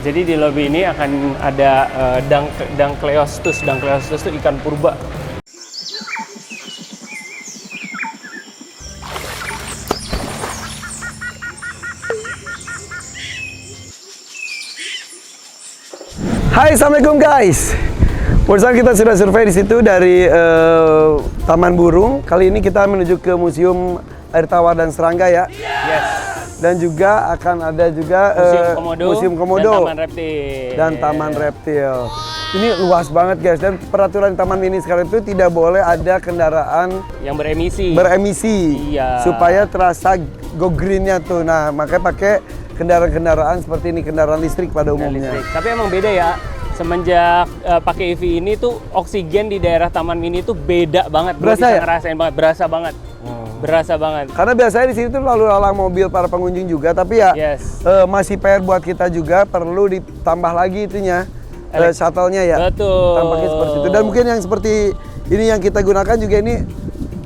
Jadi di lobby ini akan ada Dunkleostus. Dunkleostus itu ikan purba. Hai, assalamualaikum guys. Barusan kita sudah survei di situ dari Taman Burung. Kali ini kita menuju ke Museum Air Tawar dan Serangga ya. Yes. Dan juga akan ada juga Museum Komodo dan Taman Reptil. Ini luas banget guys, dan peraturan Taman Mini sekarang itu tidak boleh ada kendaraan yang beremisi. Iya. Supaya terasa go green-nya tuh. Nah, makanya pakai kendaraan-kendaraan seperti ini, kendaraan listrik pada umumnya. Tapi emang beda ya. Semenjak pakai EV ini tuh oksigen di daerah Taman Mini tuh beda banget. Berasa ya? Ngerasain banget, berasa banget. Berasa banget. Karena biasanya di sini tuh lalu lalang mobil para pengunjung juga, tapi ya masih PR buat kita juga, perlu ditambah lagi itunya, shuttle-nya ya. Betul. Tampaknya seperti itu. Dan mungkin yang seperti ini yang kita gunakan juga ini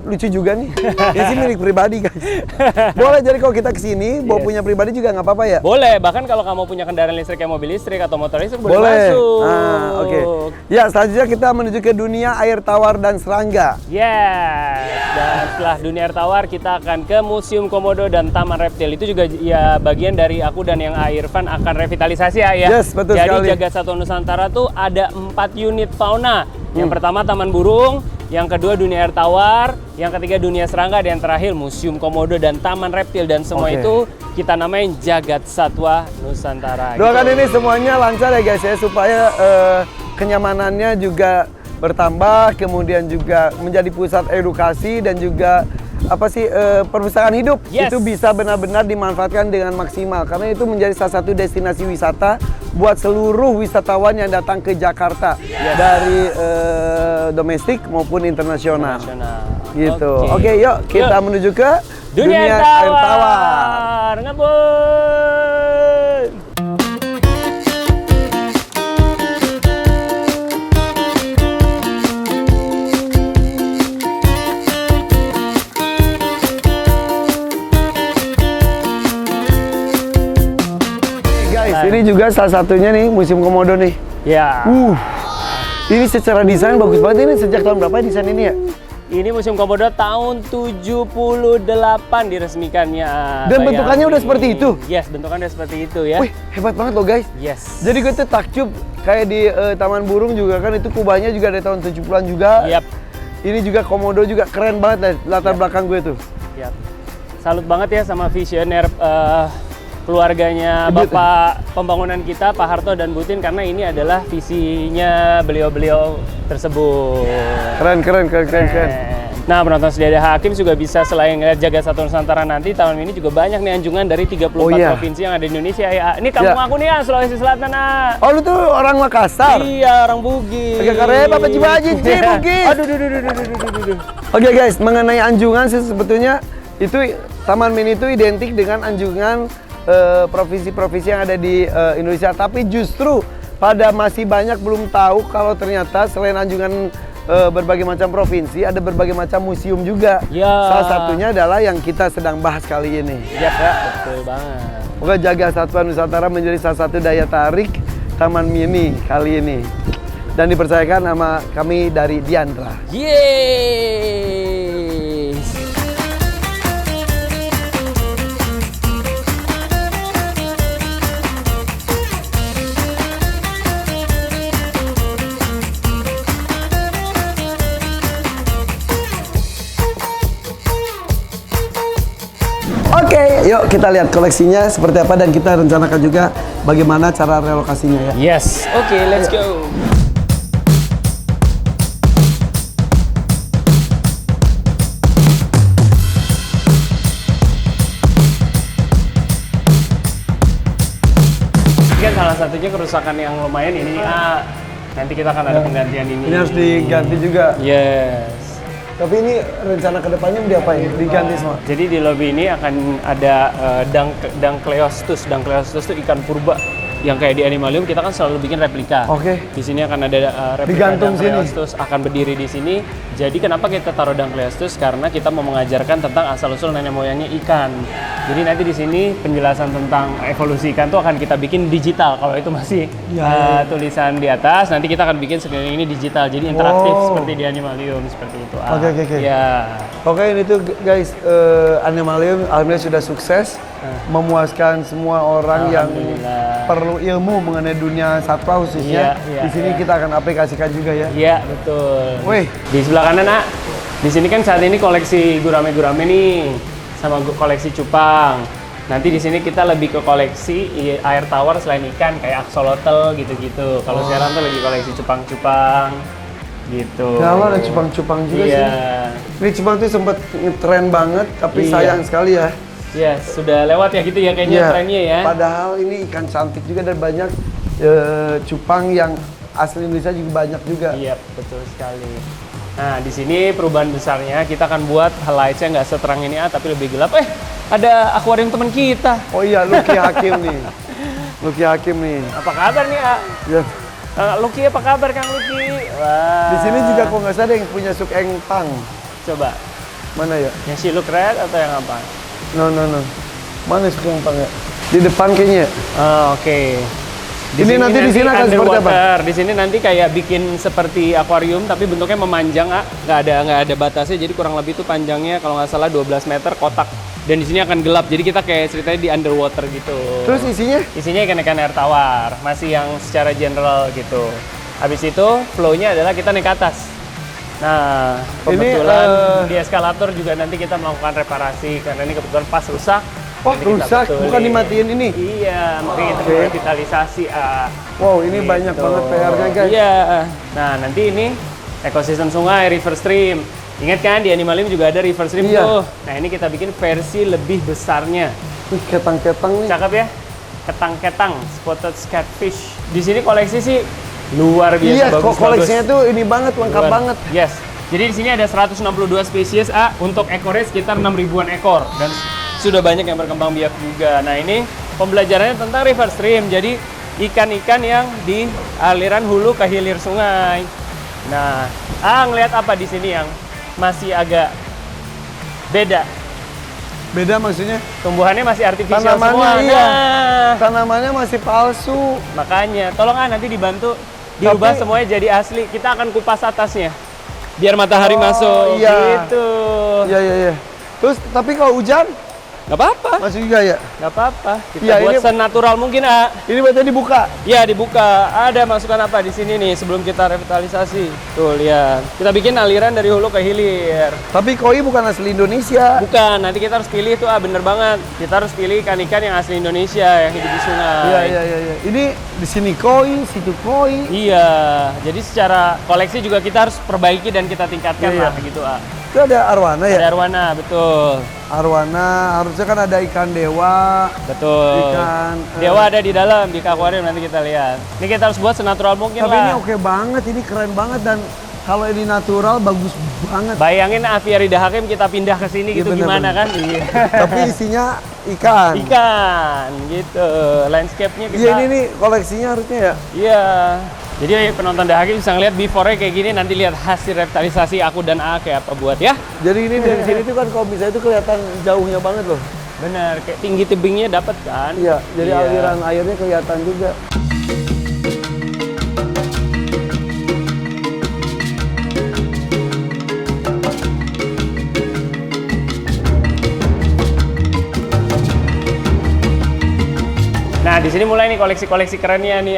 lucu juga nih. Ini sih milik pribadi guys. Boleh, jadi kalau kita kesini bawa punya pribadi juga nggak apa-apa ya? Boleh, bahkan kalau kamu punya kendaraan listrik kayak mobil listrik atau motor listrik boleh masuk. Oke. Ya, selanjutnya kita menuju ke dunia air tawar dan serangga. Yes. Dan setelah dunia air tawar kita akan ke Museum Komodo dan Taman Reptil. Itu juga ya bagian dari aku dan yang Irfan akan revitalisasi ya. Yes, betul sekali. Jadi Jagat Satwa Nusantara tuh ada 4 unit fauna. Yang pertama Taman Burung, yang kedua dunia air tawar, yang ketiga dunia serangga, dan yang terakhir Museum Komodo dan Taman Reptil, dan semua itu kita namain Jagat Satwa Nusantara. Doakan ini semuanya lancar ya guys ya, supaya kenyamanannya juga bertambah, kemudian juga menjadi pusat edukasi dan juga perpustakaan hidup. Itu bisa benar-benar dimanfaatkan dengan maksimal, karena itu menjadi salah satu destinasi wisata buat seluruh wisatawan yang datang ke Jakarta dari domestik maupun internasional. Gitu. Oke, yuk kita menuju ke dunia air tawar. Ngebut. Ini juga salah satunya nih Museum Komodo nih. Ya. Ini secara desain bagus banget. Ini sejak tahun berapa desain ini ya? Ini Museum Komodo tahun 78 diresmikannya. Dan bentukannya udah seperti itu? Yes, bentukannya udah seperti itu ya. Wih, hebat banget loh guys. Yes. Jadi gue tuh takjub, kayak di Taman Burung juga kan itu kubahnya juga dari tahun 70-an juga. Yap. Ini juga Komodo juga keren banget latar belakang gue tuh. Yap. Salut banget ya sama visioner keluarganya Bapak pembangunan kita, Pak Harto dan Bu Tin, karena ini adalah visinya beliau-beliau tersebut. Keren. Nah, penonton Sedia Hakim juga bisa selain ngeliat Jagat Satwa Nusantara nanti, tahun ini juga banyak nih anjungan dari 34 provinsi yang ada di Indonesia ya. Ini kampung aku nih ya, Sulawesi Selatan. Oh, lu tuh orang Makassar? Iya, orang Bugis. Agak keren, Bapak Cibaji, Bugis. Aduh. Oke guys, mengenai anjungan sih sebetulnya itu Taman Mini itu identik dengan anjungan provinsi-provinsi yang ada di Indonesia, tapi justru pada masih banyak belum tahu kalau ternyata selain anjungan berbagai macam provinsi, ada berbagai macam museum juga. Salah satunya adalah yang kita sedang bahas kali ini. Ya, betul banget. Oke, Jagat Satwa Nusantara menjadi salah satu daya tarik Taman Mini kali ini, dan dipercayakan sama kami dari Diandra. Yeay. Oke, yuk kita lihat koleksinya seperti apa, dan kita rencanakan juga bagaimana cara relokasinya ya. Yes, oke, let's go. Ini kan salah satunya kerusakan yang lumayan ini. Nanti kita akan ada penggantian ini. Ini harus diganti juga. Yes. Tapi ini rencana kedepannya mau diapain? Diganti semua? Jadi di lobby ini akan ada Dunkleostus. Dunkleostus itu ikan purba. yang kayak di Animalium kita kan selalu bikin replika. Oke. Di sini akan ada replika Digantung sini. Dunkleosteus akan berdiri di sini. Jadi kenapa kita taruh Dunkleosteus? Karena kita mau mengajarkan tentang asal-usul nenek moyangnya ikan. Jadi nanti di sini penjelasan tentang evolusi ikan tuh akan kita bikin digital. Kalau itu masih tulisan di atas, nanti kita akan bikin sekeliling ini digital. Jadi interaktif seperti di Animalium seperti itu. Oke. Ya. Oke, ini tuh guys, Animalium alhamdulillah sudah sukses memuaskan semua orang yang perlu ilmu mengenai dunia satwa khususnya. Di sini kita akan aplikasikan juga ya. Iya, betul. Wih, Di sebelah kanan, Nak. Di sini kan saat ini koleksi gurame-gurame nih sama koleksi cupang. Nanti di sini kita lebih ke koleksi air tawar selain ikan kayak axolotl gitu-gitu. Kalau sekarang tuh lagi koleksi cupang-cupang gitu. kalau ada cupang-cupang juga sih. Ini cupang tuh sempat ngetren banget, tapi sayang sekali ya. Iya, sudah lewat ya gitu ya kayaknya trennya ya. Padahal ini ikan cantik juga dan banyak cupang yang asli Indonesia juga banyak juga. Iya, betul sekali. Nah, di sini perubahan besarnya kita akan buat highlights-nya nggak seterang ini tapi lebih gelap. Ada akuarium teman kita. Oh iya, Lucky Hakim nih. Lucky Hakim nih. Apa kabar nih, A? Ya. Lucky, apa kabar Kang Lucky? Wah. Di sini juga kok nggak ada yang punya Sukeng Pang. Coba. Mana ya? Yang Shiluk Red atau yang apa? No. Mana Sukeng Pang ya? Di depan kayaknya. Oke. Ini nanti di sini akan seperti apa? Di sini nanti kayak bikin seperti akuarium tapi bentuknya memanjang, nggak ada batasnya. Jadi kurang lebih itu panjangnya kalau nggak salah 12 meter kotak. Dan di sini akan gelap. Jadi kita kayak ceritanya di underwater gitu. Terus isinya? Isinya ikan-ikan air tawar, masih yang secara general gitu. Habis itu flow-nya adalah kita naik ke atas. Nah, kebetulan di eskalator juga nanti kita melakukan reparasi karena ini kebetulan pas rusak. Oh, rusak, bukan dimatiin ini? Iya, makanya kita revitalisasi. Wow, ini gitu. banyak banget PR-nya guys. Iya. Nah, nanti ini ekosistem sungai, river stream. Ingat kan di Animalium juga ada river stream tuh. Nah, ini kita bikin versi lebih besarnya. Wih, ketang-ketang nih. Cakep ya? Ketang-ketang, spotted catfish. Di sini koleksi sih luar biasa bagus. Iya, koleksinya tuh ini banget, lengkap banget. Yes. Jadi di sini ada 162 spesies, untuk ekornya sekitar 6.000-an ekor dan sudah banyak yang berkembang biak juga. Nah, ini pembelajarannya tentang river stream. Jadi ikan-ikan yang di aliran hulu ke hilir sungai. Nah, ngelihat apa di sini yang masih agak beda? Beda maksudnya? Tumbuhannya masih artifisial Tanamannya semua. iya. Nah, Tanamannya masih palsu. makanya, tolong nanti dibantu diubah semuanya jadi asli. Kita akan kupas atasnya biar matahari masuk. Iya. Gitu. Iya. Terus tapi kalau hujan? Nggak apa-apa. Masih juga ya? Nggak apa-apa. Kita Ya, buat ini- senatural mungkin, Ini berarti dibuka? Ya, dibuka. Ada masukan apa di sini nih sebelum kita revitalisasi? Tuh, lihat. Kita bikin aliran dari hulu ke hilir. Tapi koi bukan asli Indonesia. Bukan, nanti kita harus pilih tuh, bener banget. Kita harus pilih ikan-ikan yang asli Indonesia, yang hidup di sungai. Iya. Ini di sini koi, situ koi. Iya, jadi secara koleksi juga kita harus perbaiki dan kita tingkatkan Iya. lah gitu. Itu ada arwana ya? Ada arwana, betul. Arwana, harusnya kan ada ikan dewa. Betul. Ikan, Dewa ada di dalam, di akuarium nanti kita lihat. Ini kita harus buat senatural mungkin Tapi lah. ini oke banget, ini keren banget dan kalau ini natural bagus banget. Bayangin Aviarida Hakim kita pindah ke sini Iya, gitu bener, gimana bener. kan? Iya. Tapi isinya ikan. Ikan gitu. Landscape-nya kita. Iya, ini nih koleksinya harusnya ya. Iya. Jadi penonton The Hakim bisa ngeliat before-nya kayak gini, nanti lihat hasil revitalisasi aku dan A kayak apa buat ya. Jadi ini dari sini tuh kan kalau bisa itu kelihatan jauhnya banget loh. Bener, kayak tinggi tebingnya dapat kan? Iya, jadi Iya. aliran airnya kelihatan juga. Nah, di sini mulai nih koleksi-koleksi kerennya nih.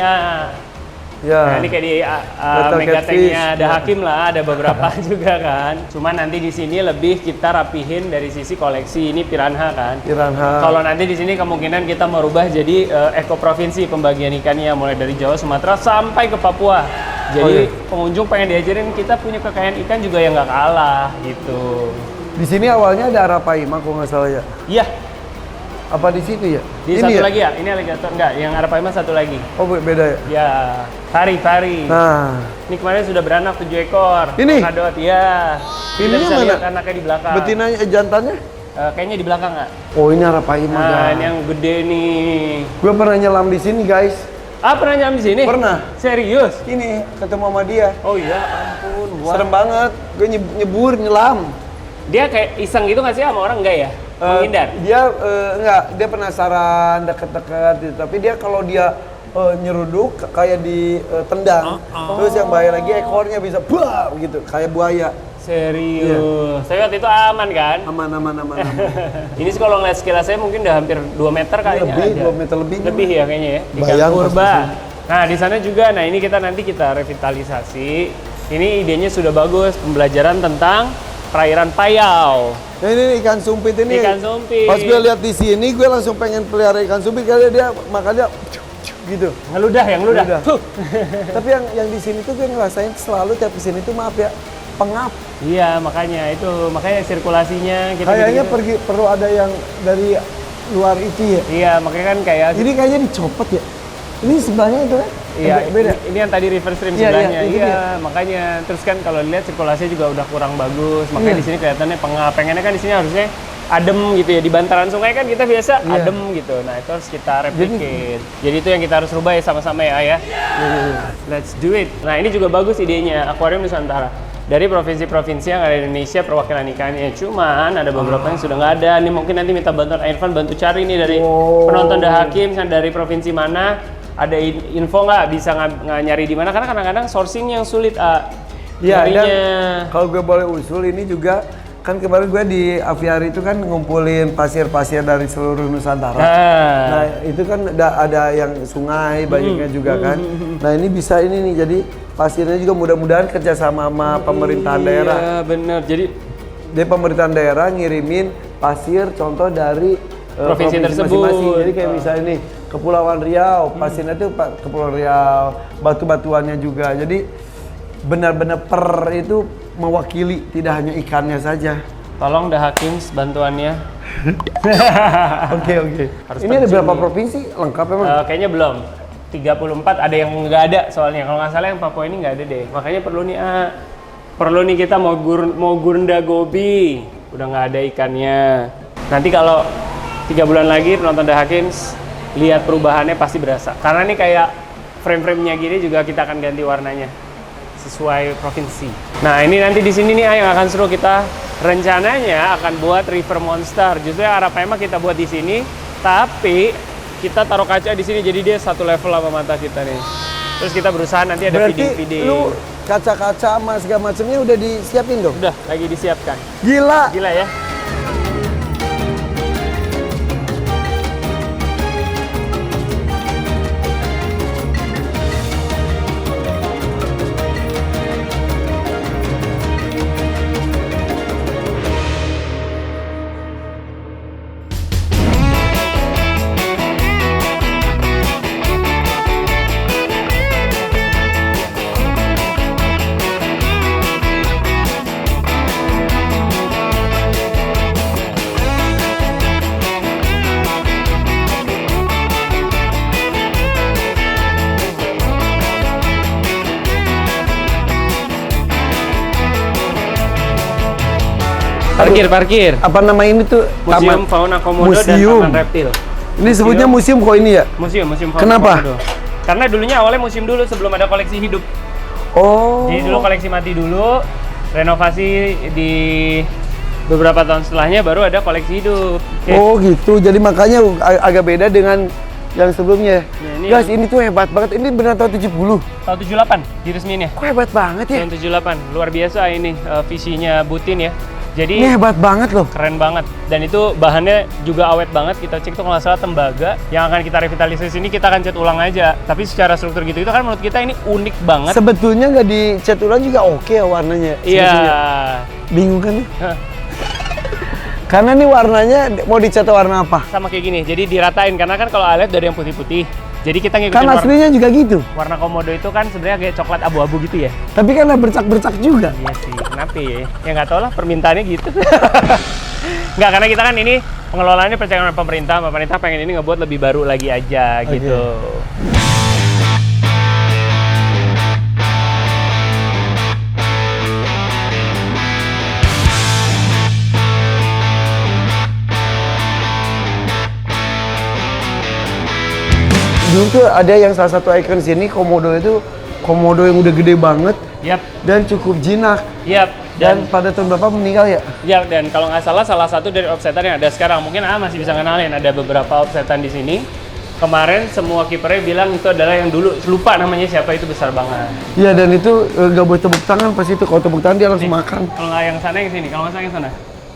Ya. Nah, ini kayak di Battle Megatank-nya Catfish. ada Hakim lah, ada beberapa juga kan. Cuman nanti di sini lebih kita rapihin dari sisi koleksi ini piranha kan. Piranha. Kalau nanti di sini kemungkinan kita merubah jadi eko provinsi pembagian ikannya mulai dari Jawa, Sumatera sampai ke Papua. Jadi pengunjung pengen diajarin kita punya kekayaan ikan juga yang nggak kalah gitu. Di sini awalnya ada arapaima kalau nggak salah ya. Iya, Apa di situ ya? di Ini satu ya? lagi ya, ini alligator enggak, yang arapaima satu lagi. Oh beda ya. Ya, pari. Nah, Ini kemarin sudah beranak 7 ekor. Ini? Kadot, ya. Kita Ininya bisa mana? lihat anaknya di belakang. betinanya jantannya? Kayaknya di belakang nggak? Oh ini arapaima Nah, guys. ini yang gede nih. Gue pernah nyelam di sini guys. Pernah nyam di sini? Pernah. Serius? Ini ketemu sama dia. Oh iya, ampun. Wah. Serem banget. Gue nyebur, nyelam. Dia kayak iseng gitu nggak sih sama orang enggak ya? Menghindar? Dia enggak, dia penasaran deket-deket gitu. Tapi dia kalau dia nyeruduk kayak ditendang. Terus yang bahaya lagi ekornya bisa buah gitu, kayak buaya. Serius. Tapi waktu itu aman kan? Aman. Ini sih kalau ngeliat sekilasnya mungkin udah hampir 2 meter kayaknya Lebih, ada. 2 meter lebih. Lebih ya kayaknya ya. Ikan Bayang purba. pasti. Nah di sana juga, nah ini nanti kita revitalisasi. Ini idenya sudah bagus, pembelajaran tentang perairan Payau. Nah, ini ikan sumpit ini. Ikan sumpit. Pas gue lihat di sini, gue langsung pengen pelihara ikan sumpit karena dia makannya gitu. Ngeludah ya, ngeludah. Tapi yang di sini tuh gue ngerasain selalu tiap kesini tuh maaf ya, pengap. Iya, makanya sirkulasinya kita Kayaknya gitu-gitu. perlu ada yang dari luar itu ya. Iya, makanya kan kayak Jadi kayaknya dicopot ya. Ini sebelahnya itu kan? iya, beda. ini yang tadi river stream Iya, sebelahnya. itu Iya, dia. makanya terus kan kalau lihat sirkulasinya juga udah kurang bagus. Makanya di sini kelihatannya pengap. Pengennya kan di sini harusnya adem gitu ya. Di bantaran sungai kan kita biasa adem gitu. Nah, itu harus kita replicate. Jadi itu yang kita harus rubah ya sama-sama ya, Ayah. Let's do it. Nah, ini juga bagus idenya, Akuarium Nusantara. Dari provinsi-provinsi yang ada di Indonesia perwakilan ikannya. Cuman ada beberapa yang sudah nggak ada. Ini mungkin nanti minta bantuan Irfan bantu cari nih dari penonton The Hakim dari provinsi mana. Ada info nggak bisa nggak nyari di mana? Karena kadang-kadang sourcing yang sulit. Iya, Nyarinya. dan kalau gue boleh usul ini juga kan kemarin gue di aviari itu kan ngumpulin pasir-pasir dari seluruh Nusantara. Nah itu kan ada yang sungai banyaknya juga kan. Nah ini bisa ini nih jadi pasirnya juga mudah-mudahan kerjasama sama pemerintahan daerah. Iya bener. Jadi pemerintahan daerah ngirimin pasir contoh dari provinsi tersebut. masing-masing. Jadi kayak misalnya nih Kepulauan Riau, pasirnya itu Kepulauan Riau, batu-batuannya juga. Jadi benar-benar per itu mewakili tidak hanya ikannya saja. Tolong The Hakim bantuannya. Oke. Harus Ini ada terjun berapa nih. provinsi lengkap emang? Kayaknya belum. 34 ada yang nggak ada soalnya. Kalau nggak salah yang Papua ini nggak ada deh. Makanya perlu nih kita mau Gurunda Gobi. Udah nggak ada ikannya. Nanti kalau 3 bulan lagi penonton The Hakim lihat perubahannya pasti berasa. Karena nih kayak frame-frame-nya gini juga kita akan ganti warnanya sesuai provinsi. Nah ini nanti di sini nih yang akan seru, kita rencananya akan buat River Monster. Justru yang Arapaima kita buat di sini, tapi kita taruh kaca di sini jadi dia satu level sama mata kita nih. Terus kita berusaha nanti ada Berarti feeding. lu kaca-kaca sama segala macamnya udah disiapin dong? Udah lagi disiapkan. Gila. Gila ya. Parkir. Apa nama ini tuh? Museum Fauna Komodo dan Taman Reptil. Ini sebutnya museum kok ini ya? Museum Fauna Kenapa? Komodo. Karena dulunya awalnya museum dulu sebelum ada koleksi hidup. Oh. Jadi dulu koleksi mati dulu, renovasi di beberapa tahun setelahnya baru ada koleksi hidup. Oke. Oh gitu. Jadi makanya agak beda dengan yang sebelumnya. Ya, ini Guys, ini tuh hebat banget. Ini benar tahun 70. Tahun 78 diresmiinnya. Kok hebat banget ya? Tahun 78. Luar biasa ini visinya Butin ya. Jadi Ini hebat banget loh. keren banget, dan itu bahannya juga awet banget. Kita cek tuh kalau nggak salah tembaga yang akan kita revitalisasi ini kita akan cat ulang aja, tapi secara struktur gitu itu kan menurut kita ini unik banget. Sebetulnya nggak dicat ulang juga oke ya warnanya. Iya. sebetulnya. Bingung kan? Hah, Karena nih warnanya mau dicat warna apa? sama kayak gini, jadi diratain karena kan kalau alet dari yang putih-putih, jadi kita ngikutin Kan aslinya juga gitu. warna komodo itu kan sebenarnya kayak coklat abu-abu gitu ya. Tapi kan ada bercak-bercak juga. Iya sih, kenapa ya? Ya nggak tahu lah, permintaannya gitu. Nggak, karena kita kan ini pengelolaannya percaya dengan pemerintah pengen ini ngebuat lebih baru lagi aja gitu. itu ada yang salah satu ikon sini Komodo itu Komodo yang udah gede banget. Yap. Dan cukup jinak. Yap. Dan pada tahun berapa meninggal ya? Ya, dan kalau nggak salah satu dari offsetan yang ada sekarang, mungkin masih bisa kenalin, ada beberapa offsetan di sini. Kemarin semua kipernya bilang itu adalah yang dulu, lupa namanya siapa, itu besar banget. Iya, dan itu nggak boleh tepuk tangan pas itu, kalau tepuk tangan dia langsung makan. Kalau nggak yang sana yang sini, kalau nggak salah yang sana.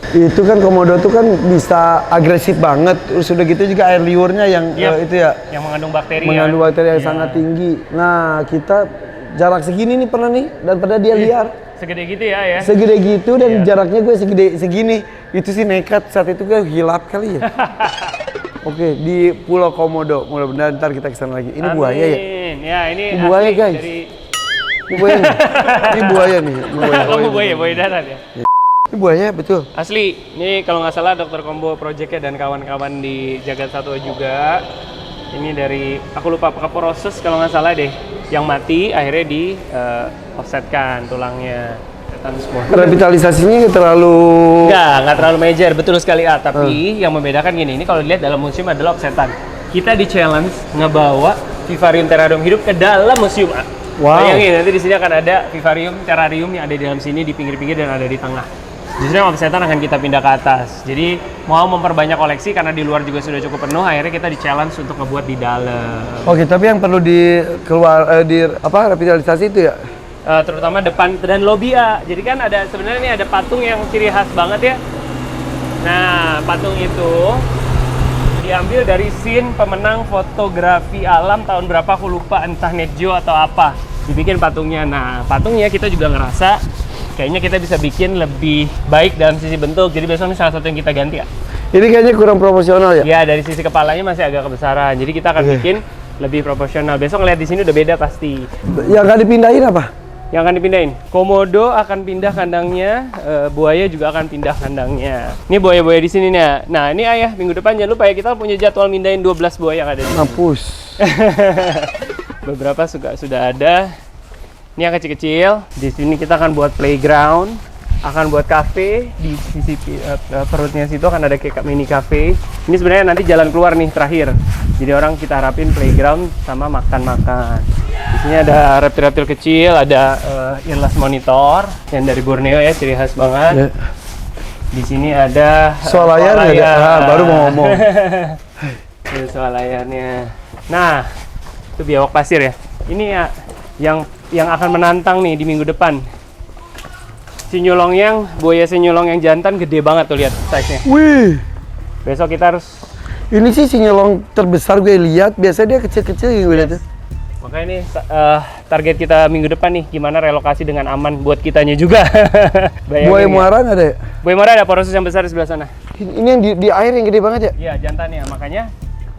Itu kan Komodo tuh kan bisa agresif banget, terus udah gitu juga air liurnya yang itu ya. Yang mengandung bakteri. Mengandung bakteri yang sangat tinggi. Nah, kita jarak segini nih pernah nih, dan pada dia liar. Segede gitu ya? Segede gitu dan jaraknya gue segini. Itu sih nekat, saat itu gue hilap kali ya. Oke, di Pulau Komodo. Mudah-mudahan ntar kita kesana lagi. Ini buaya ya? Ya, ini buaya guys. Ini buaya nih. Ini buaya nih. Kamu buaya darat ya? Ini buaya, betul. Asli. Ini kalau nggak salah Dr. Combo Project-nya dan kawan-kawan di Jagat Satwa juga. Ini dari, aku lupa apakah proses kalau nggak salah deh. Yang mati akhirnya di offsetkan tulangnya. Semua. Revitalisasinya nggak terlalu major, betul sekali. Tapi yang membedakan gini, ini kalau dilihat dalam museum adalah offsetan. Kita di challenge ngebawa vivarium terrarium hidup ke dalam museum. Wow. Bayangin nanti di sini akan ada vivarium terrarium yang ada di dalam sini, di pinggir-pinggir dan ada di tengah. Justru yang offsetan akan kita pindah ke atas. Jadi mau memperbanyak koleksi karena di luar juga sudah cukup penuh, akhirnya kita di challenge untuk ngebuat di dalam. Oke, tapi yang perlu revitalisasi itu ya? Terutama depan dan lobi ya. Jadi kan ada sebenarnya nih ada patung yang ciri khas banget ya. Nah, patung itu diambil dari scene pemenang fotografi alam tahun berapa aku lupa, entah Net Geo atau apa. Dibikin patungnya. Nah, patungnya kita juga ngerasa kayaknya kita bisa bikin lebih baik dalam sisi bentuk. Jadi besok ini salah satu yang kita ganti ya. Ini kayaknya kurang proporsional ya? Ya, dari sisi kepalanya masih agak kebesaran. Jadi kita akan bikin lebih proporsional. Besok ngeliat di sini udah beda pasti. Yang akan dipindahin apa? Yang akan dipindahin, Komodo akan pindah kandangnya, buaya juga akan pindah kandangnya. Ini buaya-buaya di sini nih ya. Nah, ini ayah minggu depan jangan lupa ya, kita punya jadwal mindahin 12 buaya yang ada di sini. Mampus. Beberapa sudah ada. Ini yang kecil-kecil. Di sini kita akan buat playground, akan buat cafe. Di sisi perutnya situ akan ada kayak mini cafe. Ini sebenarnya nanti jalan keluar nih terakhir. Jadi orang kita harapin playground sama makan-makan. Di sini ada reptil-reptil kecil, ada Irlas monitor yang dari Borneo ya, ciri khas banget. Di sini ada swalayan baru mau ngomong. Ini swalayannya. Nah, itu biawak pasir ya. Ini ya yang akan menantang nih di minggu depan. Buaya sinyolong yang jantan gede banget tuh, lihat size-nya. Wih. Besok kita harus. Ini sih sinyolong terbesar gue lihat. Biasanya dia kecil-kecil gitu gue lihat. Makanya ini target kita minggu depan nih, gimana relokasi dengan aman buat kitanya juga. Buaya muara ada ya? Buaya muara ada porosus yang besar di sebelah sana. Ini yang di air yang gede banget ya? Iya, jantannya. Makanya,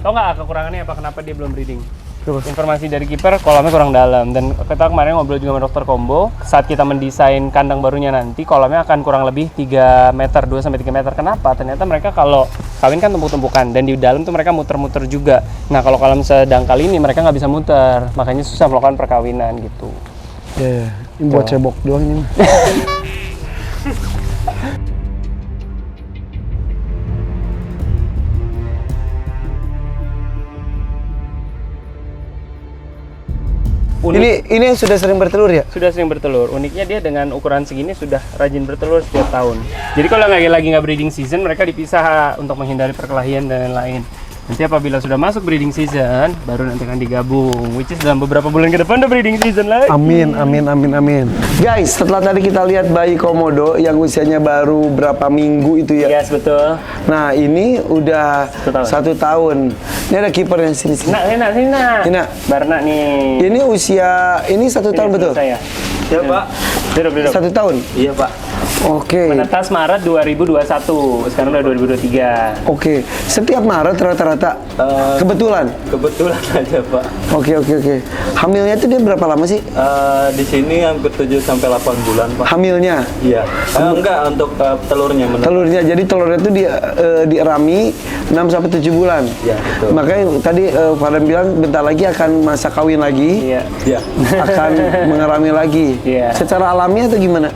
tau nggak kekurangannya apa, kenapa dia belum breeding? Coba. Informasi dari kiper, kolamnya kurang dalam. Dan kita kemarin ngobrol juga sama Dr. Combo, saat kita mendesain kandang barunya nanti, kolamnya akan kurang lebih 3 meter, 2-3 meter. Kenapa? Ternyata mereka kalau kawin kan tumpuk-tumpukan, dan di dalam tuh mereka muter-muter juga. Nah, kalau kolam sedangkal ini mereka nggak bisa muter, makanya susah melakukan perkawinan gitu. Ya, ini buat cebok doang ini. Ini yang sudah sering bertelur ya? Sudah sering bertelur. Uniknya dia dengan ukuran segini sudah rajin bertelur setiap tahun. Jadi kalau lagi nggak breeding season, mereka dipisah untuk menghindari perkelahian dan lain-lain. Nanti apabila sudah masuk breeding season, baru nanti akan digabung. Which is dalam beberapa bulan ke depan udah breeding season lagi. Amin. Guys, setelah tadi kita lihat bayi Komodo yang usianya baru berapa minggu itu ya? Yes, betul. Nah, ini udah 1 tahun. Ini ada kipernya sini. Sini. Barna nih. Ini usia, ini 1 tahun betul? Saya. Ya, Pak. Duduk. 1 tahun? Iya, Pak. Oke. Menetas Maret 2021, sekarang udah 2023. Oke. Setiap Maret rata-rata? Kebetulan aja, Pak. Oke. Hamilnya itu dia berapa lama sih? Di sini hampir 7-8 bulan, Pak. Hamilnya? Iya. Enggak, untuk telurnya. Telurnya, jadi telurnya itu dierami 6-7 bulan? Iya, betul. Makanya tadi Fardan bilang bentar lagi akan masa kawin lagi. Iya. Iya. Akan mengerami lagi. Iya. Secara alamiah atau gimana?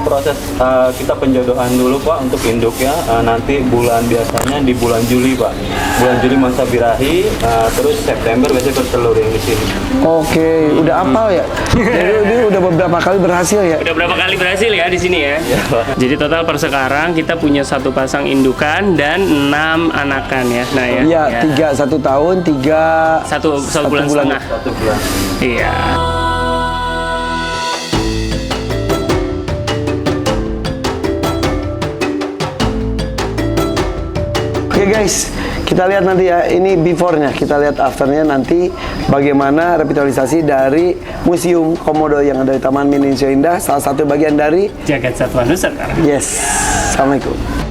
proses kita penjodohan dulu Pak untuk induknya. Nanti biasanya di bulan Juli Pak. Bulan Juli masa birahi, terus September biasanya bertelur yang di sini. Oke, udah apal ya? Jadi ini udah beberapa kali berhasil ya? Udah berapa kali berhasil ya di sini ya? Ya, Pak. Jadi total per sekarang kita punya 1 pasang indukan dan 6 anakan ya. Nah ya. Iya, 3 1 tahun, 3 satu bulan setengah. 1 bulan. Iya. Oke guys, kita lihat nanti ya, ini before-nya, kita lihat after-nya nanti bagaimana revitalisasi dari Museum Komodo yang ada di Taman Mini Indonesia Indah, salah satu bagian dari Jagat Satwa Nusantara. Yes. Assalamualaikum.